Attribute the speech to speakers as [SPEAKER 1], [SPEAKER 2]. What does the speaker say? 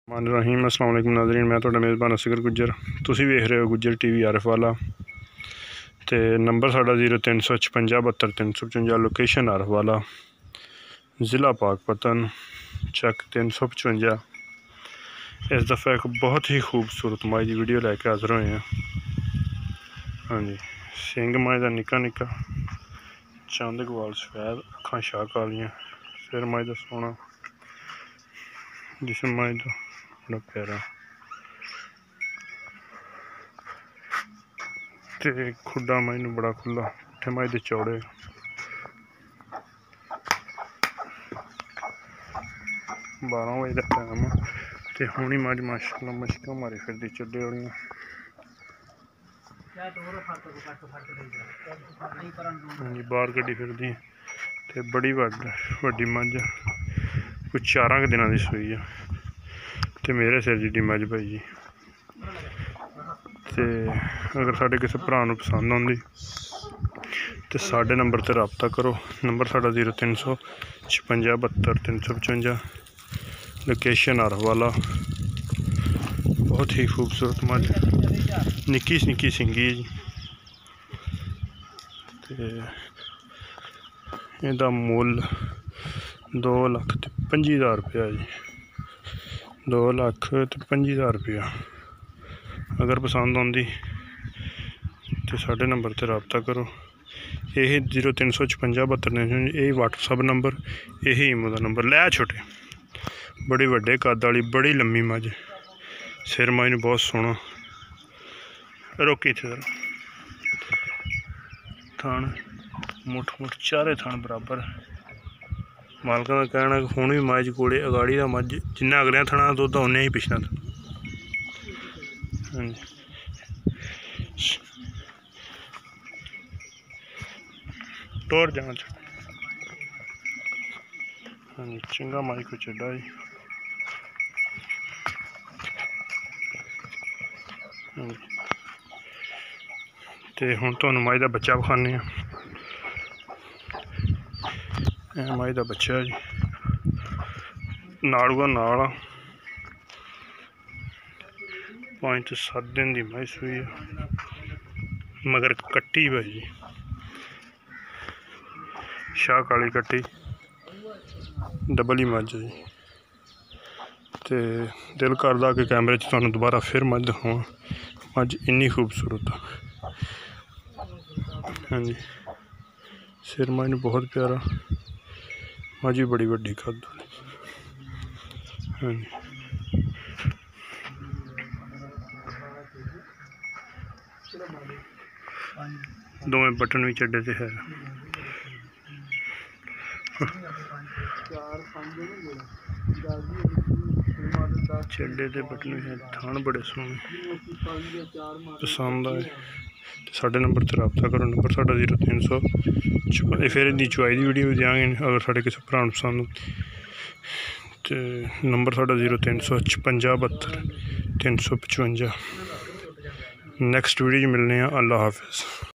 [SPEAKER 1] रहीम अस्सलाम वालेकुम नाज़रीन, मैं तुहाडा मेज़बान असगर गुज्जर। तुसीं वेख रहे हो गुज्जर TV आरिफ वाला। तो नंबर साडा 0356 72 355, लोकेशन आरिफ वाला, ज़िला पाकपतन, चक 355। इस दफ़ा एक बहुत ही खूबसूरत माई की वीडियो लैके हाज़र होए हैं। हाँ जी, सिंग माई का निक्का निक्का, चंद गवाल सफैद, अखां शाह कालियां, सिर माई का सोना, जिसम माई का बड़ा प्यारा, ते खुडा माई नूं बड़ा खुला, पुट्ठे माई दे चौड़े, 12 बजे का टाइम है। तो हुण ही मज माशाअल्लाह मशकां मारी फिरदी चुल्हे वालियां। बाहर कड्डी फिरदी ते बड़ी वड्डी मज, कुछ 4 दिनों की सूई है। तो मेरे सिर जिड्डी मज भाई जी। तो अगर साढ़े किसी भरा नूं पसंद आउंदी तो साढ़े नंबर पर रबता करो। नंबर साढ़ा 0356 72 355, लोकेशन आरिफ वाला। बहुत ही खूबसूरत मज, निक्की निक्की सिंगी जी। इसदा मुल 2,25,000 रुपया जी, 2,25,000 रुपया। अगर पसंद आती तो साढ़े नंबर पर रबता करो। यही 0356 72 355, यही व्हाट्सअप नंबर, यही ईमो का नंबर। लै छोटे बड़ी वड्डे कद वाली, बड़ी लम्मी मज, सिर माई नूं बहुत सोहना। रोकी इत्थे थान मुठ चारे थान बराबर। मालका का कहना कि हुण भी मज कोले अगाड़ी का मज, जिन्ना अगलियां थणा दुद्ध उन्ना ही पिछला। हाँ जी, टोर जाना। हाँ जी, चंगा माई को चड्डा जी। तो हुण तुहानूं माई का बच्चा विखाने। माई का बच्चा जी, नाड़ूआ नाल आ, 5 तो 7 दिन की माई सूई है, मगर कट्टी भाई जी, शाह काली कट्टी, डबल ही मज जी। तो दिल करदा कि कैमरे तुहानूं दोबारा फिर मज दिखावां, मज इन्नी खूबसूरत। हाँ जी, सिर माई नूं बहुत प्यारा, मज भी बड़ी वड्डी कद। हाँ जी, दोवें बटन भी चड्डे ते है। चड्डे ते बटन भी है, थान बड़े सोहने। पसंद आए तो साढ़े नंबर पर रबता करो। नंबर साढ़ा 0356। फिर इनकी चुआई की वीडियो भी देंगे अगर साढ़े किसी भरा नूं पसंद। तो नंबर साढ़ा 0356 72 355। नैक्सट वीडियो मिलने। अल्लाह हाफिज़।